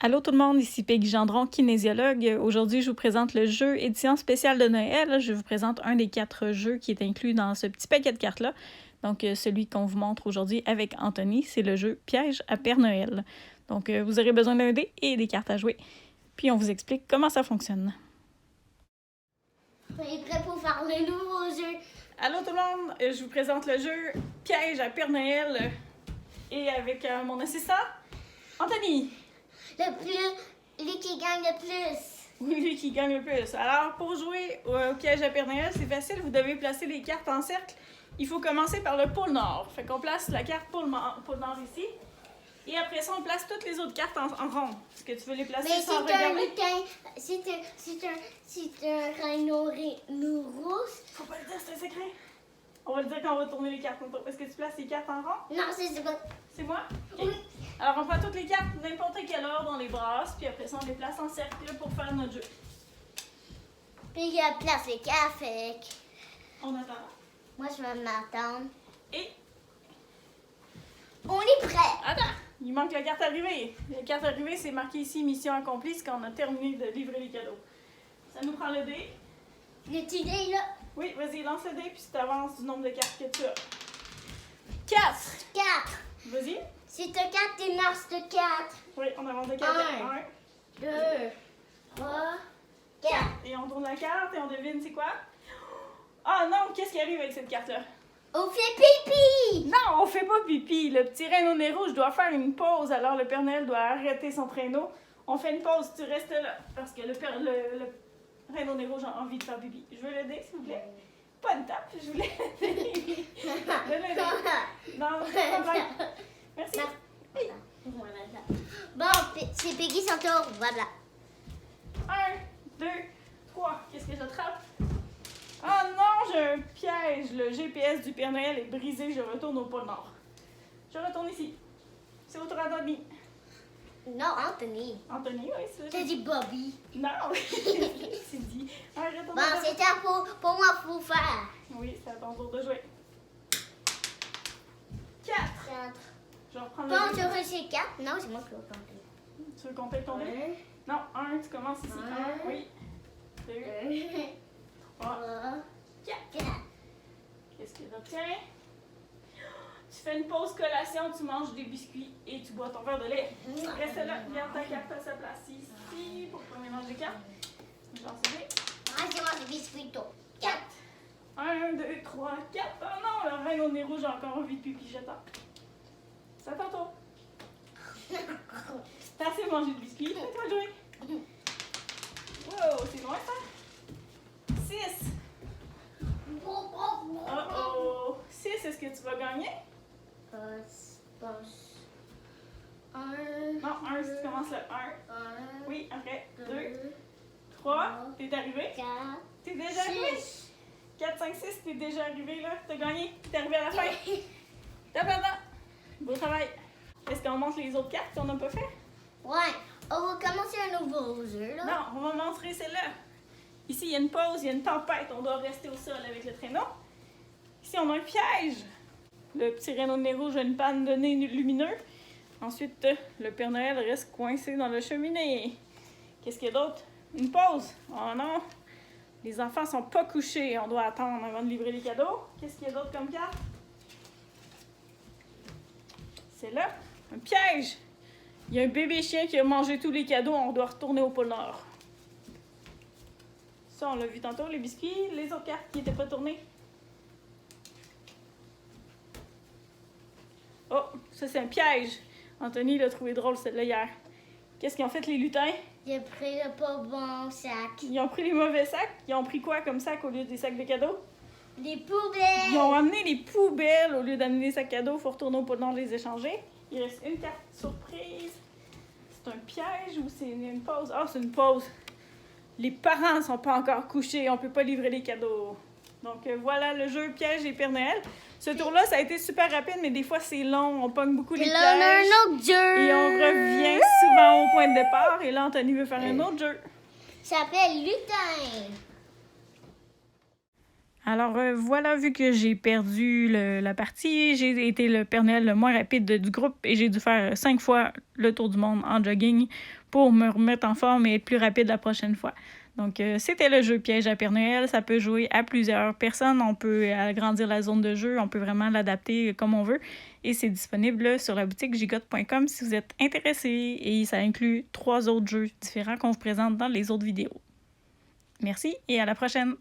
Allô tout le monde, ici Peggy Gendron, kinésiologue. Aujourd'hui, je vous présente le jeu édition spéciale de Noël. Je vous présente un des 4 jeux qui est inclus dans ce petit paquet de cartes-là. Donc, celui qu'on vous montre aujourd'hui avec Anthony, c'est le jeu Piège à Père Noël. Donc, vous aurez besoin d'un dé et des cartes à jouer. Puis, on vous explique comment ça fonctionne. On est prêt pour faire le nouveau jeu. Allô tout le monde, je vous présente le jeu Piège à Père Noël et avec mon assistant, Anthony. Lui qui gagne le plus. Oui, lui qui gagne le plus. Alors, pour jouer au piège à Père Noël, c'est facile. Vous devez placer les cartes en cercle. Il faut commencer par le pôle Nord. Fait qu'on place la carte pôle Nord ici. Et après ça, on place toutes les autres cartes en rond. Est-ce que tu veux les placer Mais sans c'est un regarder? lutin. C'est un rhinocéros. Faut pas le dire, c'est un secret. On va le dire quand on va tourner les cartes. Est-ce que tu places les cartes en rond? Non, c'est pas. C'est moi? Okay. Oui. Alors, on prend toutes les cartes, n'importe quelle heure dans les brasses, puis après ça, on les place en cercle pour faire notre jeu. Puis il y a place les cafés. On attend. Moi, je vais m'attendre. Et On est prêt. attends, il manque la carte arrivée. La carte arrivée, c'est marqué ici mission accomplie, c'est quand on a terminé de livrer les cadeaux. Ça nous prend le dé. Le petit dé, là. Oui, vas-y, lance le dé, puis tu avances du nombre de cartes que tu as. 4! 4. Vas-y. Si t'as 4, t'es marche de 4. Oui, on avance de 4. 1, 2, 3, 4. Et on tourne la carte et on devine c'est quoi? Ah non, qu'est-ce qui arrive avec cette carte-là? On fait pipi. Non, on fait pas pipi. Le petit Reino nez rouge doit faire une pause, alors le Père Noël doit arrêter son traîneau. On fait une pause, tu restes là, parce que le Reino nez rouge a envie de faire pipi. Je veux le dé, s'il vous plaît. Pas de tape, je voulais le dé. Donne le dé. Non, c'est pas problème. Merci. Bon, c'est Peggy son tour. Voilà. 1, 2, 3. Qu'est-ce que j'attrape? Oh non, j'ai un piège. Le GPS du Père Noël est brisé. Je retourne au pôle Nord. Je retourne ici. C'est au tour à Anthony. Non, Anthony. Anthony, oui, c'est T'as dit Bobby. Non, c'est dit. Retourne Bon, c'était pour moi pour faire. Oui, c'est à ton tour de jouer. 4. 4. Je vais reprendre Bon, le tu dé. refais 4. Non, c'est moi qui vais compter. Tu veux compter ton dé? Non, 1, tu commences ici. Un. Oui. 2, 3, 4. 4. Qu'est-ce que j'obtiens? Tu fais une pause collation, tu manges des biscuits et tu bois ton verre de lait. Reste là, garde ta carte à sa place ici pour pas mélanger les cartes. Je lance le dé. Ah, c'est moi le biscuit. 4. 1, 2, 3, 4. Oh non, le reine au nez rouge a encore envie de pipi, j'attends. C'est à ton tour. T'as assez mangé de biscuits, fais-toi jouer. Wow, c'est loin ça? 6. Oh, 6, est-ce que tu vas gagner? Je pense. 1. Non, 1, si tu commences le 1. 1. Oui, après. 2, 3. T'es arrivé? 4. T'es déjà arrivé? 4, 5, 6, t'es déjà arrivé là. T'as gagné. T'es arrivé à la fin. T'as maintenant. Beau travail. Est-ce qu'on montre les autres cartes qu'on n'a pas fait? Ouais. On va commencer un nouveau jeu, là. Non, on va montrer celle-là. Ici, il y a une pause, il y a une tempête. On doit rester au sol avec le traîneau. Ici, on a un piège. Le petit Reino nez rouge a une panne de nez lumineux. Ensuite, le Père Noël reste coincé dans la cheminée. Qu'est-ce qu'il y a d'autre? Une pause. Oh non! Les enfants sont pas couchés. On doit attendre avant de livrer les cadeaux. Qu'est-ce qu'il y a d'autre comme carte? C'est là. Un piège. Il y a un bébé chien qui a mangé tous les cadeaux. On doit retourner au pôle Nord. Ça, on l'a vu tantôt, les biscuits. Les autres cartes qui n'étaient pas tournées. Oh, ça c'est un piège. Anthony l'a trouvé drôle celle-là hier. Qu'est-ce qu'ils ont fait les lutins? J'ai pris le pas bon sac. Ils ont pris les mauvais sacs. Ils ont pris quoi comme sac au lieu des sacs de cadeaux? Les poubelles. Ils ont amené les poubelles au lieu d'amener les sacs cadeaux. Il faut retourner au pôle Nord les échanger. Il reste une carte surprise. C'est un piège ou c'est une pause? Ah, c'est une pause. Les parents ne sont pas encore couchés. On ne peut pas livrer les cadeaux. Donc voilà le jeu Piège et Père Noël. Ce tour-là, ça a été super rapide, mais des fois c'est long. On pogne beaucoup les Puis là, on a pièges. un autre jeu. Et on revient souvent au point de départ. Et là, Anthony veut faire un autre jeu. Ça s'appelle lutin. Alors voilà, vu que j'ai perdu la partie, j'ai été le Père Noël le moins rapide du groupe et j'ai dû faire 5 fois le tour du monde en jogging pour me remettre en forme et être plus rapide la prochaine fois. Donc c'était le jeu Piège à Père Noël, ça peut jouer à plusieurs personnes, on peut agrandir la zone de jeu, on peut vraiment l'adapter comme on veut et c'est disponible sur la boutique gigotte.com si vous êtes intéressé et ça inclut 3 autres jeux différents qu'on vous présente dans les autres vidéos. Merci et à la prochaine!